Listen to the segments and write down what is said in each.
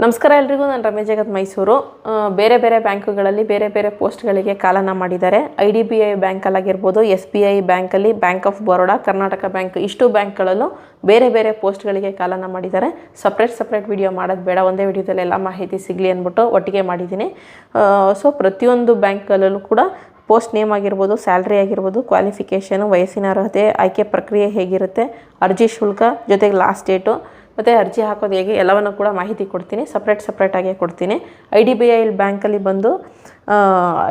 ನಮಸ್ಕಾರ ಎಲ್ರಿಗೂ. ನಾನು ರಮೇಶ್ ಜಗತ್ ಮೈಸೂರು. ಬೇರೆ ಬೇರೆ ಬ್ಯಾಂಕುಗಳಲ್ಲಿ ಬೇರೆ ಬೇರೆ ಪೋಸ್ಟ್ಗಳಿಗೆ ಕಾಲನ್ನು ಮಾಡಿದ್ದಾರೆ. IDBI ಬ್ಯಾಂಕಲ್ಲಾಗಿರ್ಬೋದು, SBI ಬ್ಯಾಂಕಲ್ಲಿ, bank of Baroda, Karnataka bank, ಇಷ್ಟು ಬ್ಯಾಂಕ್ಗಳಲ್ಲೂ ಬೇರೆ ಬೇರೆ ಪೋಸ್ಟ್ಗಳಿಗೆ ಕಾಲನ್ನು ಮಾಡಿದ್ದಾರೆ. ಸಪ್ರೇಟ್ ವಿಡಿಯೋ ಮಾಡೋದು ಬೇಡ, ಒಂದೇ ವಿಡಿಯೋದಲ್ಲಿ ಎಲ್ಲ ಮಾಹಿತಿ ಸಿಗಲಿ ಅಂದ್ಬಿಟ್ಟು ಒಟ್ಟಿಗೆ ಮಾಡಿದ್ದೀನಿ. ಸೊ ಪ್ರತಿಯೊಂದು ಬ್ಯಾಂಕ್ಗಳಲ್ಲೂ ಕೂಡ ಪೋಸ್ಟ್ ನೇಮ್ ಆಗಿರ್ಬೋದು, ಸ್ಯಾಲ್ರಿ ಆಗಿರ್ಬೋದು, ಕ್ವಾಲಿಫಿಕೇಷನು, ವಯಸ್ಸಿನ ಅರ್ಹತೆ, ಆಯ್ಕೆ ಪ್ರಕ್ರಿಯೆ ಹೇಗಿರುತ್ತೆ, ಅರ್ಜಿ ಶುಲ್ಕ, ಜೊತೆಗೆ ಲಾಸ್ಟ್ ಡೇಟು ಮತ್ತು ಅರ್ಜಿ ಹಾಕೋದು ಹೇಗೆ ಎಲ್ಲವನ್ನು ಕೂಡ ಮಾಹಿತಿ ಕೊಡ್ತೀನಿ. ಸಪ್ರೇಟಾಗಿ ಕೊಡ್ತೀನಿ. IDBI ಬ್ಯಾಂಕಲ್ಲಿ ಬಂದು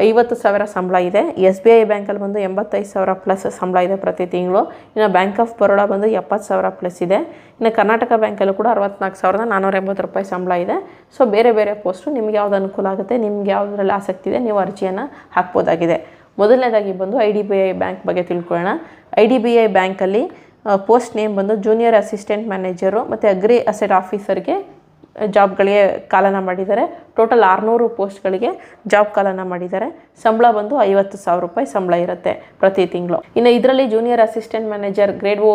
50,000 ಸಂಬಳ ಇದೆ. SBI ಬ್ಯಾಂಕಲ್ಲಿ ಬಂದು 85,000 ಪ್ಲಸ್ ಸಂಬಳ ಇದೆ ಪ್ರತಿ ತಿಂಗಳು. ಇನ್ನು ಬ್ಯಾಂಕ್ ಆಫ್ ಬರೋಡಾ ಬಂದು 70,000 ಪ್ಲಸ್ ಇದೆ. ಇನ್ನು ಕರ್ನಾಟಕ ಬ್ಯಾಂಕಲ್ಲೂ ಕೂಡ 64,480 ರೂಪಾಯಿ ಸಂಬಳ ಇದೆ. ಸೊ ಬೇರೆ ಬೇರೆ ಪೋಸ್ಟು ನಿಮ್ಗೆ ಯಾವ್ದು ಅನುಕೂಲ ಆಗುತ್ತೆ, ನಿಮ್ಗೆ ಯಾವುದರಲ್ಲಿ ಆಸಕ್ತಿ ಇದೆ, ನೀವು ಅರ್ಜಿಯನ್ನು ಹಾಕ್ಬೋದಾಗಿದೆ. ಮೊದಲನೇದಾಗಿ ಬಂದು IDBI ಬ್ಯಾಂಕ್ ಬಗ್ಗೆ ತಿಳ್ಕೊಳ್ಳೋಣ. IDBI ಬ್ಯಾಂಕಲ್ಲಿ ಪೋಸ್ಟ್ ನೇಮ್ ಬಂದು ಜೂನಿಯರ್ ಅಸಿಸ್ಟೆಂಟ್ ಮ್ಯಾನೇಜರು ಮತ್ತು ಅಗ್ರಿ ಅಸೆಟ್ ಆಫೀಸರ್ಗೆ ಜಾಬ್ಗಳಿಗೆ ಕಾಲನ್ನು ಮಾಡಿದ್ದಾರೆ. ಟೋಟಲ್ 600 ಪೋಸ್ಟ್ಗಳಿಗೆ ಜಾಬ್ ಕಾಲನ್ನು ಮಾಡಿದ್ದಾರೆ. ಸಂಬಳ ಬಂದು 50,000 ರೂಪಾಯಿ ಸಂಬಳ ಇರುತ್ತೆ ಪ್ರತಿ ತಿಂಗಳು. ಇನ್ನು ಇದರಲ್ಲಿ junior assistant manager grade O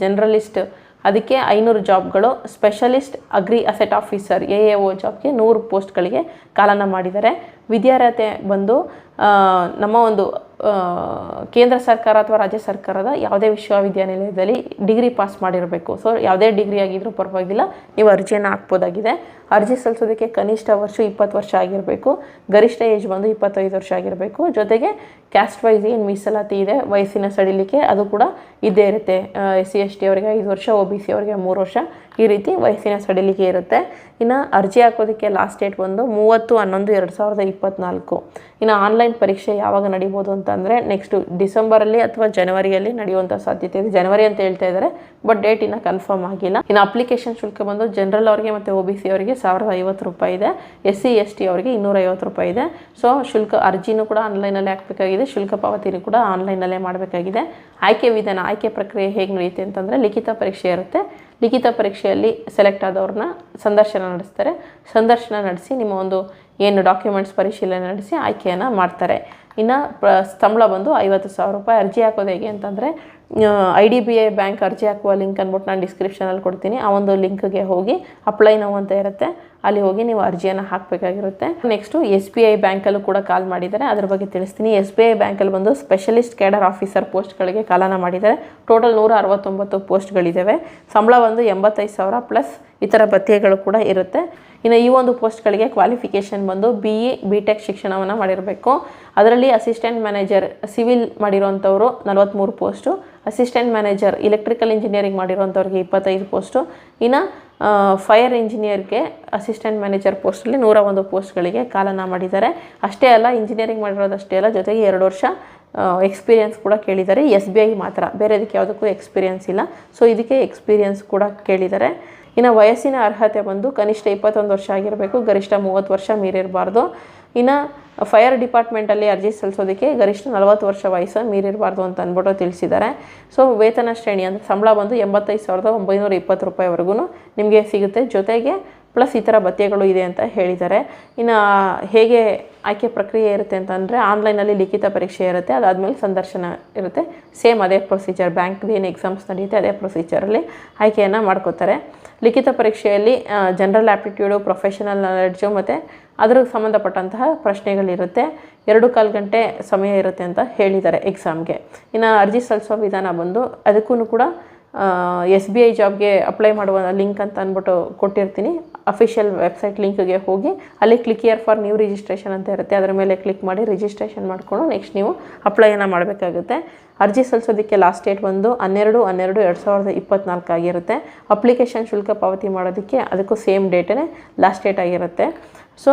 generalist ಅದಕ್ಕೆ 500 ಜಾಬ್ಗಳು, specialist agri asset officer AAO ಜಾಬ್ಗೆ 100 ಪೋಸ್ಟ್ಗಳಿಗೆ ಕಾಲನ್ನು ಮಾಡಿದ್ದಾರೆ. ವಿದ್ಯಾರ್ಹತೆ ಬಂದು ನಮ್ಮ ಒಂದು ಕೇಂದ್ರ ಸರ್ಕಾರ ಅಥವಾ ರಾಜ್ಯ ಸರ್ಕಾರದ ಯಾವುದೇ ವಿಶ್ವವಿದ್ಯಾನಿಲಯದಲ್ಲಿ ಡಿಗ್ರಿ ಪಾಸ್ ಮಾಡಿರಬೇಕು. ಸೊ ಯಾವುದೇ ಡಿಗ್ರಿ ಆಗಿದ್ರೂ ಪರವಾಗಿಲ್ಲ, ನೀವು ಅರ್ಜಿಯನ್ನು ಹಾಕ್ಬೋದಾಗಿದೆ. ಅರ್ಜಿ ಸಲ್ಲಿಸೋದಕ್ಕೆ ಕನಿಷ್ಠ ವರ್ಷ 20 ವರ್ಷ ಆಗಿರಬೇಕು. ಗರಿಷ್ಠ ಏಜ್ ಬಂದು 25 ವರ್ಷ ಆಗಿರಬೇಕು. ಜೊತೆಗೆ ಕ್ಯಾಸ್ಟ್ ವೈಸ್ ಏನು ಮೀಸಲಾತಿ ಇದೆ, ವಯಸ್ಸಿನ ಸಡಿಲಿಕೆ ಅದು ಕೂಡ ಇದ್ದೇ ಇರುತ್ತೆ. SC ST ಅವರಿಗೆ 5 ವರ್ಷ, OBC ಅವರಿಗೆ 3 ವರ್ಷ, ಈ ರೀತಿ ವಯಸ್ಸಿನ ಸಡಿಲಿಕೆ ಇರುತ್ತೆ. ಇನ್ನು ಅರ್ಜಿ ಹಾಕೋದಕ್ಕೆ ಲಾಸ್ಟ್ ಡೇಟ್ ಬಂದು 30/11/2024. ಇನ್ನು ಆನ್ಲೈನ್ ಪರೀಕ್ಷೆ ಯಾವಾಗ ನಡೀಬೋದು ಅಂತಂದರೆ ನೆಕ್ಸ್ಟ್ ಡಿಸೆಂಬರಲ್ಲಿ ಅಥವಾ ಜನವರಿಯಲ್ಲಿ ನಡೆಯುವಂಥ ಸಾಧ್ಯತೆ ಇದೆ. ಜನವರಿ ಅಂತ ಹೇಳ್ತಾ ಇದ್ದಾರೆ, ಬಟ್ ಡೇಟ್ ಇನ್ನೂ ಕನ್ಫರ್ಮ್ ಆಗಿಲ್ಲ. ಇನ್ನು ಅಪ್ಲಿಕೇಶನ್ ಶುಲ್ಕ ಬಂದು ಜನರಲ್ ಅವರಿಗೆ ಮತ್ತು OBC ಅವರಿಗೆ 1,050 ರೂಪಾಯಿ ಇದೆ. SC ST ಅವರಿಗೆ 250 ರೂಪಾಯಿ ಇದೆ. ಸೊ ಶುಲ್ಕ ಅರ್ಜಿನೂ ಕೂಡ ಆನ್ಲೈನಲ್ಲೇ ಹಾಕಬೇಕಾಗಿದೆ, ಶುಲ್ಕ ಪಾವತಿನೂ ಕೂಡ ಆನ್ಲೈನಲ್ಲೇ ಮಾಡಬೇಕಾಗಿದೆ. ಆಯ್ಕೆ ವಿಧಾನ, ಆಯ್ಕೆ ಪ್ರಕ್ರಿಯೆ ಹೇಗೆ ನಡೆಯುತ್ತೆ ಅಂತಂದರೆ ಲಿಖಿತ ಪರೀಕ್ಷೆ ಇರುತ್ತೆ. ಲಿಖಿತ ಪರೀಕ್ಷೆಯಲ್ಲಿ ಸೆಲೆಕ್ಟ್ ಆದವ್ರನ್ನ ಸಂದರ್ಶನ ನಡೆಸ್ತಾರೆ. ಸಂದರ್ಶನ ನಡೆಸಿ ನಿಮ್ಮ ಒಂದು ಏನು ಡಾಕ್ಯುಮೆಂಟ್ಸ್ ಪರಿಶೀಲನೆ ನಡೆಸಿ ಆಯ್ಕೆಯನ್ನು ಮಾಡ್ತಾರೆ. ಇನ್ನು ಸಂಬಳ ಬಂದು 50,000 ರೂಪಾಯಿ. ಅರ್ಜಿ ಹಾಕೋದು ಹೇಗೆ ಅಂತಂದರೆ IDBI ಬ್ಯಾಂಕ್ ಅರ್ಜಿ ಹಾಕುವ ಲಿಂಕ್ ಅಂದ್ಬಿಟ್ಟು ನಾನು ಡಿಸ್ಕ್ರಿಪ್ಷನಲ್ಲಿ ಕೊಡ್ತೀನಿ. ಆ ಒಂದು ಲಿಂಕ್ಗೆ ಹೋಗಿ ಅಪ್ಲೈ ನೌ ಅಂತ ಇರುತ್ತೆ, ಅಲ್ಲಿ ಹೋಗಿ ನೀವು ಅರ್ಜಿಯನ್ನು ಹಾಕಬೇಕಾಗಿರುತ್ತೆ. ನೆಕ್ಸ್ಟು SBI ಬ್ಯಾಂಕಲ್ಲೂ ಕೂಡ ಕಾಲ್ ಮಾಡಿದ್ದಾರೆ, ಅದ್ರ ಬಗ್ಗೆ ತಿಳಿಸ್ತೀನಿ. SBI ಬ್ಯಾಂಕಲ್ಲಿ ಬಂದು ಸ್ಪೆಷಲಿಸ್ಟ್ ಕ್ಯಾಡರ್ ಆಫೀಸರ್ ಪೋಸ್ಟ್ಗಳಿಗೆ ಕಾಲನ್ನು ಮಾಡಿದ್ದಾರೆ. ಟೋಟಲ್ 169 ಪೋಸ್ಟ್ಗಳಿದ್ದಾವೆ. ಸಂಬಳ ಬಂದು 85,000 ಪ್ಲಸ್ ಇತರ ಭತ್ಯೆಗಳು ಕೂಡ ಇರುತ್ತೆ. ಇನ್ನು ಈ ಒಂದು ಪೋಸ್ಟ್ಗಳಿಗೆ ಕ್ವಾಲಿಫಿಕೇಷನ್ ಬಂದು BE BTech ಶಿಕ್ಷಣವನ್ನು ಮಾಡಿರಬೇಕು. ಅದರಲ್ಲಿ ಅಸಿಸ್ಟೆಂಟ್ ಮ್ಯಾನೇಜರ್ ಸಿವಿಲ್ ಮಾಡಿರೋಂಥವ್ರು 43 post, assistant manager electrical engineering ಮಾಡಿರೋಂಥವ್ರಿಗೆ 25 ಪೋಸ್ಟು. ಇನ್ನು ಫೈರ್ ಇಂಜಿನಿಯರ್ಗೆ ಅಸಿಸ್ಟೆಂಟ್ ಮ್ಯಾನೇಜರ್ ಪೋಸ್ಟಲ್ಲಿ 101 ಪೋಸ್ಟ್ಗಳಿಗೆ ಕಾಲನ್ನು ಮಾಡಿದ್ದಾರೆ. ಅಷ್ಟೇ ಅಲ್ಲ, ಇಂಜಿನಿಯರಿಂಗ್ ಮಾಡಿರೋದಷ್ಟೇ ಅಲ್ಲ, ಜೊತೆಗೆ 2 ವರ್ಷ ಎಕ್ಸ್ಪೀರಿಯನ್ಸ್ ಕೂಡ ಕೇಳಿದ್ದಾರೆ. SBI ಮಾತ್ರ, ಬೇರೆ ಇದಕ್ಕೆ ಯಾವುದಕ್ಕೂ ಎಕ್ಸ್ಪೀರಿಯನ್ಸ್ ಇಲ್ಲ. ಸೊ ಇದಕ್ಕೆ ಎಕ್ಸ್ಪೀರಿಯನ್ಸ್ ಕೂಡ ಕೇಳಿದ್ದಾರೆ. ಇನ್ನು ವಯಸ್ಸಿನ ಅರ್ಹತೆ ಬಂದು ಕನಿಷ್ಠ 21 ವರ್ಷ ಆಗಿರಬೇಕು, ಗರಿಷ್ಠ 30 ವರ್ಷ ಮೀರಿರಬಾರ್ದು. ಇನ್ನು ಫೈರ್ ಡಿಪಾರ್ಟ್ಮೆಂಟಲ್ಲಿ ಅರ್ಜಿ ಸಲ್ಲಿಸೋದಕ್ಕೆ ಗರಿಷ್ಠ 40 ವರ್ಷ ವಯಸ್ಸು ಮೀರಿರಬಾರ್ದು ಅಂತ ಅಂದ್ಬಿಟ್ಟು ತಿಳಿಸಿದ್ದಾರೆ. ಸೊ ವೇತನ ಶ್ರೇಣಿ ಅಂದರೆ ಸಂಬಳ ಬಂದು 85,920 ರೂಪಾಯಿವರೆಗೂ ನಿಮಗೆ ಸಿಗುತ್ತೆ. ಜೊತೆಗೆ ಪ್ಲಸ್ ಇತರ ಭತ್ಯೆಗಳು ಇದೆ ಅಂತ ಹೇಳಿದ್ದಾರೆ. ಇನ್ನು ಹೇಗೆ ಆಯ್ಕೆ ಪ್ರಕ್ರಿಯೆ ಇರುತ್ತೆ ಅಂತಂದರೆ ಆನ್ಲೈನಲ್ಲಿ ಲಿಖಿತ ಪರೀಕ್ಷೆ ಇರುತ್ತೆ, ಅದಾದಮೇಲೆ ಸಂದರ್ಶನ ಇರುತ್ತೆ. ಸೇಮ್ ಅದೇ ಪ್ರೊಸೀಜರ್, ಬ್ಯಾಂಕ್ದು ಏನು ಎಕ್ಸಾಮ್ಸ್ ನಡೆಯುತ್ತೆ ಅದೇ ಪ್ರೊಸೀಜರಲ್ಲಿ ಆಯ್ಕೆಯನ್ನು ಮಾಡ್ಕೋತಾರೆ. ಲಿಖಿತ ಪರೀಕ್ಷೆಯಲ್ಲಿ ಜನರಲ್ ಆ್ಯಪ್ಟಿಟ್ಯೂಡು, ಪ್ರೊಫೆಷನಲ್ ನಾಲೆಡ್ಜು ಮತ್ತು ಅದ್ರಿಗೆ ಸಂಬಂಧಪಟ್ಟಂತಹ ಪ್ರಶ್ನೆಗಳಿರುತ್ತೆ. 2.25 ಗಂಟೆ ಸಮಯ ಇರುತ್ತೆ ಅಂತ ಹೇಳಿದ್ದಾರೆ ಎಕ್ಸಾಮ್ಗೆ. ಇನ್ನು ಅರ್ಜಿ ಸಲ್ಲಿಸೋ ವಿಧಾನ ಬಂದು ಅದಕ್ಕೂ ಕೂಡ SBI ಜಾಬ್ಗೆ ಅಪ್ಲೈ ಮಾಡುವ ಲಿಂಕ್ ಅಂತ ಅಂದ್ಬಿಟ್ಟು ಕೊಟ್ಟಿರ್ತೀನಿ. ಅಫಿಷಿಯಲ್ ವೆಬ್ಸೈಟ್ ಲಿಂಕ್ಗೆ ಹೋಗಿ ಅಲ್ಲಿ click here for new registration ಅಂತ ಇರುತ್ತೆ, ಅದರ ಮೇಲೆ ಕ್ಲಿಕ್ ಮಾಡಿ ರಿಜಿಸ್ಟ್ರೇಷನ್ ಮಾಡಿಕೊಂಡು ನೆಕ್ಸ್ಟ್ ನೀವು ಅಪ್ಲೈಯನ್ನು ಮಾಡಬೇಕಾಗುತ್ತೆ. ಅರ್ಜಿ ಸಲ್ಲಿಸೋದಕ್ಕೆ ಲಾಸ್ಟ್ ಡೇಟ್ ಬಂದು 12/12/2024 ಆಗಿರುತ್ತೆ. ಅಪ್ಲಿಕೇಶನ್ ಶುಲ್ಕ ಪಾವತಿ ಮಾಡೋದಕ್ಕೆ ಅದಕ್ಕೂ ಸೇಮ್ ಡೇಟೇ ಲಾಸ್ಟ್ ಡೇಟ್ ಆಗಿರುತ್ತೆ. ಸೊ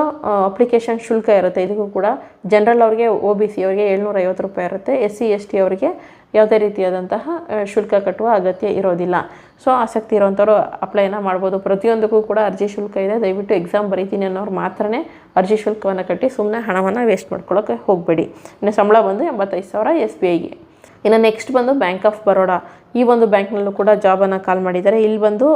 ಅಪ್ಲಿಕೇಶನ್ ಶುಲ್ಕ ಇರುತ್ತೆ. ಇದಕ್ಕೂ ಕೂಡ ಜನರಲ್ ಅವ್ರಿಗೆ, OBC ಅವರಿಗೆ 750 ರೂಪಾಯಿ ಇರುತ್ತೆ. SC ST ಅವರಿಗೆ ಯಾವುದೇ ರೀತಿಯಾದಂತಹ ಶುಲ್ಕ ಕಟ್ಟುವ ಅಗತ್ಯ ಇರೋದಿಲ್ಲ. ಸೊ ಆಸಕ್ತಿ ಇರೋವಂಥವ್ರು ಅಪ್ಲೈನ ಮಾಡ್ಬೋದು. ಪ್ರತಿಯೊಂದಕ್ಕೂ ಕೂಡ ಅರ್ಜಿ ಶುಲ್ಕ ಇದೆ. ದಯವಿಟ್ಟು ಎಕ್ಸಾಮ್ ಬರೀತೀನಿ ಅನ್ನೋರು ಮಾತ್ರನೇ ಅರ್ಜಿ ಶುಲ್ಕವನ್ನು ಕಟ್ಟಿ ಸುಮ್ಮನೆ ಹಣವನ್ನು ವೇಸ್ಟ್ ಮಾಡ್ಕೊಳ್ಳೋಕ್ಕೆ ಹೋಗಬೇಡಿ. ಇನ್ನು ಸಂಬಳ ಬಂದು 85,000 SBIಗೆ. ಇನ್ನು ನೆಕ್ಸ್ಟ್ ಬಂದು ಬ್ಯಾಂಕ್ ಆಫ್ ಬರೋಡಾ. ಈ ಒಂದು ಬ್ಯಾಂಕ್ನಲ್ಲೂ ಕೂಡ ಜಾಬನ್ನು ಕಾಲ್ ಮಾಡಿದ್ದಾರೆ. ಇಲ್ಲಿ ಬಂದು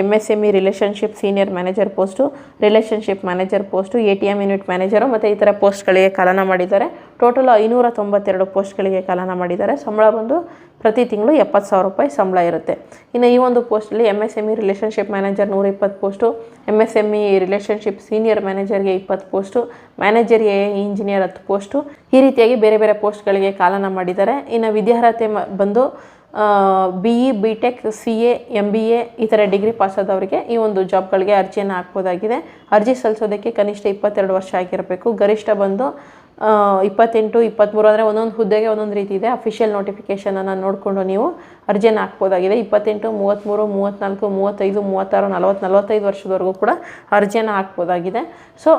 MSME relationship senior manager post, relationship manager post, ATM unit manager ಮತ್ತು ಈ ಥರ ಪೋಸ್ಟ್ಗಳಿಗೆ ಕಾಲನ ಮಾಡಿದ್ದಾರೆ. ಟೋಟಲ್ 592 ಪೋಸ್ಟ್ಗಳಿಗೆ ಕಾಲನ ಮಾಡಿದ್ದಾರೆ. ಸಂಬಳ ಬಂದು ಪ್ರತಿ ತಿಂಗಳು 70,000 ರೂಪಾಯಿ ಸಂಬಳ ಇರುತ್ತೆ. ಇನ್ನು ಈ ಒಂದು ಪೋಸ್ಟಲ್ಲಿ MSME relationship manager 120 post, MSME relationship senior ಮ್ಯಾನೇಜರ್ಗೆ 20 ಪೋಸ್ಟು, ಮ್ಯಾನೇಜರ್ ಇಂಜಿನಿಯರ್ 10 ಪೋಸ್ಟು, ಈ ರೀತಿಯಾಗಿ ಬೇರೆ ಬೇರೆ ಪೋಸ್ಟ್ಗಳಿಗೆ ಕಾಲನ ಮಾಡಿದ್ದಾರೆ. ಇನ್ನು ವಿದ್ಯಾರ್ಹತೆ ಬಂದು BE, BTech, CA, MBA ಈ ಥರ ಡಿಗ್ರಿ ಪಾಸ್ ಆದವರಿಗೆ ಈ ಒಂದು ಜಾಬ್ಗಳಿಗೆ ಅರ್ಜಿಯನ್ನು ಹಾಕ್ಬೋದಾಗಿದೆ. ಅರ್ಜಿ ಸಲ್ಲಿಸೋದಕ್ಕೆ ಕನಿಷ್ಠ 22 ವರ್ಷ ಆಗಿರಬೇಕು. ಗರಿಷ್ಠ ಬಂದು 28, 23 ಅಂದರೆ ಒಂದೊಂದು ಹುದ್ದೆಗೆ ಒಂದೊಂದು ರೀತಿ ಇದೆ. ಅಫಿಷಿಯಲ್ ನೋಟಿಫಿಕೇಷನನ್ನು ನೋಡಿಕೊಂಡು ನೀವು ಅರ್ಜಿಯನ್ನು ಹಾಕ್ಬೋದಾಗಿದೆ. 28, 33, 34, 35, 36, 40, 45 ವರ್ಷದವರೆಗೂ ಕೂಡ ಅರ್ಜಿಯನ್ನು ಹಾಕ್ಬೋದಾಗಿದೆ. ಸೊ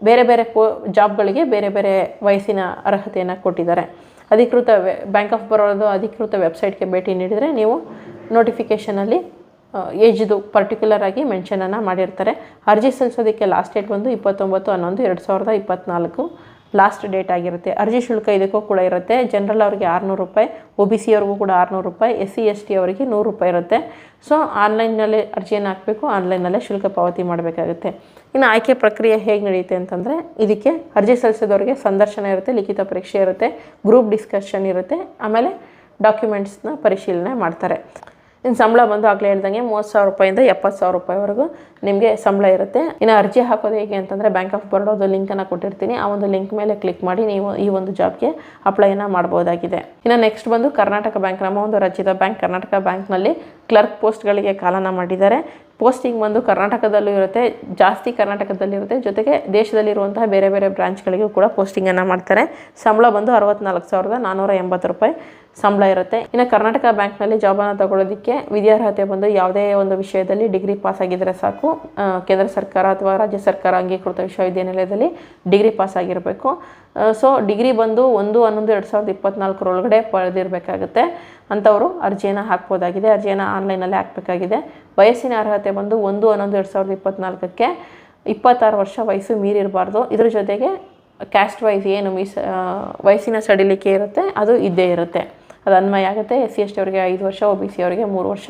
ಬೇರೆ ಬೇರೆ ಜಾಬ್ಗಳಿಗೆ ಬೇರೆ ಬೇರೆ ವಯಸ್ಸಿನ ಅರ್ಹತೆಯನ್ನು ಕೊಟ್ಟಿದ್ದಾರೆ. ಅಧಿಕೃತ ಬ್ಯಾಂಕ್ ಆಫ್ ಬರೋದು ಅಧಿಕೃತ ವೆಬ್ಸೈಟ್ಗೆ ಭೇಟಿ ನೀಡಿದರೆ ನೀವು ನೋಟಿಫಿಕೇಷನಲ್ಲಿ ಏಜ್ದು ಪರ್ಟಿಕ್ಯುಲರ್ ಆಗಿ ಮೆನ್ಷನನ್ನು ಮಾಡಿರ್ತಾರೆ. ಅರ್ಜಿ ಸಲ್ಲಿಸೋದಕ್ಕೆ ಲಾಸ್ಟ್ ಡೇಟ್ ಬಂದು 29/11/2024 ಲಾಸ್ಟ್ ಡೇಟ್ ಆಗಿರುತ್ತೆ. ಅರ್ಜಿ ಶುಲ್ಕ ಇದಕ್ಕೂ ಕೂಡ ಇರುತ್ತೆ. ಜನರಲ್ ಅವರಿಗೆ 600 ರೂಪಾಯಿ, OBC ಅವ್ರಿಗೂ ಕೂಡ 600 ರೂಪಾಯಿ, SC ST ಅವರಿಗೆ 100 ರೂಪಾಯಿ ಇರುತ್ತೆ. ಸೊ ಆನ್ಲೈನ್ನಲ್ಲೇ ಅರ್ಜಿಯನ್ನು ಹಾಕಬೇಕು, ಆನ್ಲೈನಲ್ಲೇ ಶುಲ್ಕ ಪಾವತಿ ಮಾಡಬೇಕಾಗುತ್ತೆ. ಇನ್ನು ಆಯ್ಕೆ ಪ್ರಕ್ರಿಯೆ ಹೇಗೆ ನಡೆಯುತ್ತೆ ಅಂತಂದರೆ, ಇದಕ್ಕೆ ಅರ್ಜಿ ಸಲ್ಲಿಸಿದವರಿಗೆ ಸಂದರ್ಶನ ಇರುತ್ತೆ, ಲಿಖಿತ ಪರೀಕ್ಷೆ ಇರುತ್ತೆ, ಗ್ರೂಪ್ ಡಿಸ್ಕಷನ್ ಇರುತ್ತೆ, ಆಮೇಲೆ ಡಾಕ್ಯುಮೆಂಟ್ಸ್ನ ಪರಿಶೀಲನೆ ಮಾಡ್ತಾರೆ. ಇನ್ನು ಸಂಬಳ ಬಂದು ಆಗಲೇ ಹೇಳ್ದಂಗೆ 30,000 ರೂಪಾಯಿಂದ 70,000 ರೂಪಾಯಿವರೆಗೂ ನಿಮಗೆ ಸಂಬಳ ಇರುತ್ತೆ. ಇನ್ನು ಅರ್ಜಿ ಹಾಕೋದು ಹೇಗೆ ಅಂತಂದರೆ, ಬ್ಯಾಂಕ್ ಆಫ್ ಬರೋಡೋದು ಲಿಂಕನ್ನು ಕೊಟ್ಟಿರ್ತೀನಿ, ಆ ಒಂದು ಲಿಂಕ್ ಮೇಲೆ ಕ್ಲಿಕ್ ಮಾಡಿ ನೀವು ಈ ಒಂದು ಜಾಬ್ಗೆ ಅಪ್ಲೈನ ಮಾಡ್ಬೋದಾಗಿದೆ. ಇನ್ನು ನೆಕ್ಸ್ಟ್ ಬಂದು ಕರ್ನಾಟಕ ಬ್ಯಾಂಕ್, ನಮ್ಮ ಒಂದು ರಾಜ್ಯದ ಬ್ಯಾಂಕ್ ಕರ್ನಾಟಕ ಬ್ಯಾಂಕ್ನಲ್ಲಿ ಕ್ಲರ್ಕ್ ಪೋಸ್ಟ್ಗಳಿಗೆ ಕಾಲನ ಮಾಡಿದ್ದಾರೆ. ಪೋಸ್ಟಿಂಗ್ ಬಂದು ಕರ್ನಾಟಕದಲ್ಲೂ ಇರುತ್ತೆ, ಜಾಸ್ತಿ ಕರ್ನಾಟಕದಲ್ಲಿರುತ್ತೆ, ಜೊತೆಗೆ ದೇಶದಲ್ಲಿರುವಂತಹ ಬೇರೆ ಬೇರೆ ಬ್ರಾಂಚ್ಗಳಿಗೂ ಕೂಡ ಪೋಸ್ಟಿಂಗನ್ನು ಮಾಡ್ತಾರೆ. ಸಂಬಳ ಬಂದು 64,480 ರೂಪಾಯಿ ಸಂಬಳ ಇರುತ್ತೆ. ಇನ್ನು ಕರ್ನಾಟಕ ಬ್ಯಾಂಕ್ನಲ್ಲಿ ಜಾಬನ್ನು ತಗೊಳ್ಳೋದಕ್ಕೆ ವಿದ್ಯಾರ್ಹತೆ ಬಂದು ಯಾವುದೇ ಒಂದು ವಿಷಯದಲ್ಲಿ ಡಿಗ್ರಿ ಪಾಸ್ ಆಗಿದ್ದರೆ ಸಾಕು. ಕೇಂದ್ರ ಸರ್ಕಾರ ಅಥವಾ ರಾಜ್ಯ ಸರ್ಕಾರ ಅಂಗೀಕೃತ ವಿಶ್ವವಿದ್ಯಾನಿಲಯದಲ್ಲಿ ಡಿಗ್ರಿ ಪಾಸ್ ಆಗಿರಬೇಕು. ಸೊ ಡಿಗ್ರಿ ಬಂದು 1/11/2024 ಒಳಗಡೆ ಪಡೆದಿರಬೇಕಾಗುತ್ತೆ. ಅಂಥವರು ಅರ್ಜಿಯನ್ನು ಹಾಕ್ಬೋದಾಗಿದೆ. ಅರ್ಜಿಯನ್ನು ಆನ್ಲೈನಲ್ಲೇ ಹಾಕಬೇಕಾಗಿದೆ. ವಯಸ್ಸಿನ ಅರ್ಹತೆ ಬಂದು 1/11/2024ಕ್ಕೆ 26 ವರ್ಷ ವಯಸ್ಸು ಮೀರಿರಬಾರ್ದು. ಇದ್ರ ಜೊತೆಗೆ ಕ್ಯಾಸ್ಟ್ ವೈಸ್ ಏನು ವಯಸ್ಸಿನ ಸಡಿಲಿಕೆ ಇರುತ್ತೆ ಅದು ಇದ್ದೇ ಇರುತ್ತೆ, ಅದು ಅನ್ವಯ ಆಗುತ್ತೆ. SC ST ಅವರಿಗೆ 5 ವರ್ಷ, OBC ಅವರಿಗೆ 3 ವರ್ಷ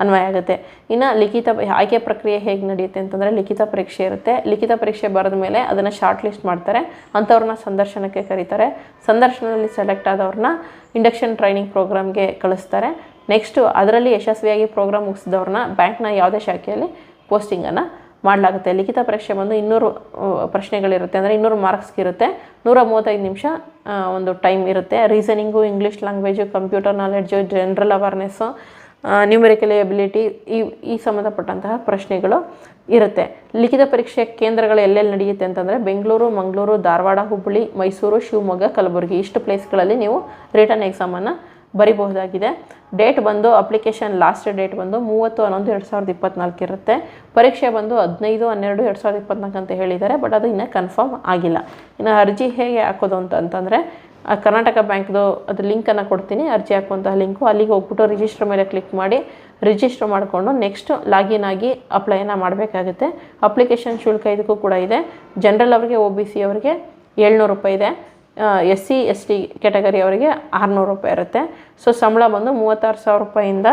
ಅನ್ವಯ ಆಗುತ್ತೆ. ಇನ್ನು ಲಿಖಿತ ಆಯ್ಕೆ ಪ್ರಕ್ರಿಯೆ ಹೇಗೆ ನಡೆಯುತ್ತೆ ಅಂತಂದರೆ, ಲಿಖಿತ ಪರೀಕ್ಷೆ ಇರುತ್ತೆ. ಲಿಖಿತ ಪರೀಕ್ಷೆ ಬರೆದ ಮೇಲೆ ಅದನ್ನು ಶಾರ್ಟ್ ಲಿಸ್ಟ್ ಮಾಡ್ತಾರೆ, ಅಂಥವ್ರನ್ನ ಸಂದರ್ಶನಕ್ಕೆ ಕರೀತಾರೆ. ಸಂದರ್ಶನದಲ್ಲಿ ಸೆಲೆಕ್ಟ್ ಆದವ್ರನ್ನ ಇಂಡಕ್ಷನ್ ಟ್ರೈನಿಂಗ್ ಪ್ರೋಗ್ರಾಮ್ಗೆ ಕಳಿಸ್ತಾರೆ. ನೆಕ್ಸ್ಟು ಅದರಲ್ಲಿ ಯಶಸ್ವಿಯಾಗಿ ಪ್ರೋಗ್ರಾಮ್ ಮುಗಿಸಿದವ್ರನ್ನ ಬ್ಯಾಂಕ್ನ ಯಾವುದೇ ಶಾಖೆಯಲ್ಲಿ ಪೋಸ್ಟಿಂಗನ್ನು ಮಾಡಲಾಗುತ್ತೆ. ಲಿಖಿತ ಪರೀಕ್ಷೆ ಬಂದು 200 ಪ್ರಶ್ನೆಗಳಿರುತ್ತೆ, ಅಂದರೆ 200 ಮಾರ್ಕ್ಸ್ಗೆ ಇರುತ್ತೆ. 135 ನಿಮಿಷ ಒಂದು ಟೈಮ್ ಇರುತ್ತೆ. Reasoning, English language, computer knowledge, general awareness, numerical ability ಈ ಸಂಬಂಧಪಟ್ಟಂತಹ ಪ್ರಶ್ನೆಗಳು ಇರುತ್ತೆ. ಲಿಖಿತ ಪರೀಕ್ಷೆ ಕೇಂದ್ರಗಳು ಎಲ್ಲೆಲ್ಲಿ ನಡೆಯುತ್ತೆ ಅಂತಂದರೆ, ಬೆಂಗಳೂರು, ಮಂಗಳೂರು, ಧಾರವಾಡ, ಹುಬ್ಬಳ್ಳಿ, ಮೈಸೂರು, ಶಿವಮೊಗ್ಗ, ಕಲಬುರಗಿ ಇಷ್ಟು ಪ್ಲೇಸ್ಗಳಲ್ಲಿ ನೀವು ರಿಟರ್ನ್ ಎಕ್ಸಾಮನ್ನು ಬರಿಬಹುದಾಗಿದೆ. ಡೇಟ್ ಬಂದು ಅಪ್ಲಿಕೇಶನ್ ಲಾಸ್ಟ್ ಡೇಟ್ ಬಂದು 30/11/2024 ಇರುತ್ತೆ. ಪರೀಕ್ಷೆ ಬಂದು 15/12/2024 ಅಂತ ಹೇಳಿದ್ದಾರೆ, ಬಟ್ ಅದು ಇನ್ನೂ ಕನ್ಫರ್ಮ್ ಆಗಿಲ್ಲ. ಇನ್ನು ಅರ್ಜಿ ಹೇಗೆ ಹಾಕೋದು ಅಂತಂದರೆ, ಕರ್ನಾಟಕ ಬ್ಯಾಂಕ್ದು ಅದು ಲಿಂಕನ್ನು ಕೊಡ್ತೀನಿ, ಅರ್ಜಿ ಹಾಕುವಂತಹ ಲಿಂಕು. ಅಲ್ಲಿಗೆ ಹೋಗ್ಬಿಟ್ಟು ರಿಜಿಸ್ಟರ್ ಮೇಲೆ ಕ್ಲಿಕ್ ಮಾಡಿ ರಿಜಿಸ್ಟರ್ ಮಾಡಿಕೊಂಡು ನೆಕ್ಸ್ಟ್ ಲಾಗಿನ್ ಆಗಿ ಅಪ್ಲೈನ ಮಾಡಬೇಕಾಗುತ್ತೆ. ಅಪ್ಲಿಕೇಶನ್ ಶುಲ್ಕ ಇದಕ್ಕೂ ಕೂಡ ಇದೆ. ಜನರಲ್ ಅವರಿಗೆ, OBC ಅವರಿಗೆ 700 ರೂಪಾಯಿ ಇದೆ. SC ST ಕ್ಯಾಟಗರಿ ಅವರಿಗೆ 600 ರೂಪಾಯಿ ಇರುತ್ತೆ. ಸೊ ಸಂಬಳ ಬಂದು 36,000 ರೂಪಾಯಿಂದ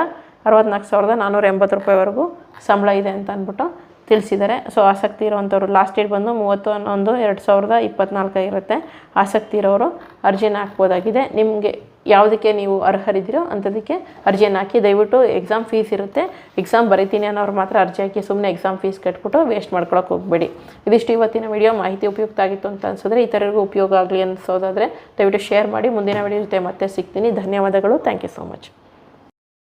64,480 ರೂಪಾಯಿವರೆಗೂ ಸಂಬಳ ಇದೆ ಅಂತ ಅಂದ್ಬಿಟ್ಟು ತಿಳಿಸಿದ್ದಾರೆ. ಸೊ ಆಸಕ್ತಿ ಇರುವಂಥವ್ರು ಲಾಸ್ಟ್ ಡೇಟ್ ಬಂದು 30/11/2024 ಇರುತ್ತೆ. ಆಸಕ್ತಿ ಇರೋರು ಅರ್ಜಿನ ಹಾಕ್ಬೋದಾಗಿದೆ. ನಿಮಗೆ ಯಾವುದಕ್ಕೆ ನೀವು ಅರ್ಹರಿದ್ದೀರೋ ಅಂಥದಕ್ಕೆ ಅರ್ಜಿಯನ್ನು ಹಾಕಿ. ದಯವಿಟ್ಟು ಎಕ್ಸಾಮ್ ಫೀಸ್ ಇರುತ್ತೆ, ಎಕ್ಸಾಮ್ ಬರೀತೀನಿ ಅನ್ನೋರು ಮಾತ್ರ ಅರ್ಜಿ ಹಾಕಿ, ಸುಮ್ಮನೆ ಎಕ್ಸಾಮ್ ಫೀಸ್ ಕಟ್ಬಿಟ್ಟು ವೇಸ್ಟ್ ಮಾಡ್ಕೊಳಕ್ಕೆ ಹೋಗಬೇಡಿ. ಇದಿಷ್ಟು ಇವತ್ತಿನ ವಿಡಿಯೋ. ಮಾಹಿತಿ ಉಪಯುಕ್ತ ಆಗಿತ್ತು ಅಂತ ಅನಿಸಿದ್ರೆ, ಇತರರಿಗೂ ಉಪಯೋಗ ಆಗಲಿ ಅನಿಸೋದಾದರೆ ದಯವಿಟ್ಟು ಶೇರ್ ಮಾಡಿ. ಮುಂದಿನ ವಿಡಿಯೋ ಜೊತೆ ಮತ್ತೆ ಸಿಗ್ತೀನಿ. ಧನ್ಯವಾದಗಳು. Thank you so much.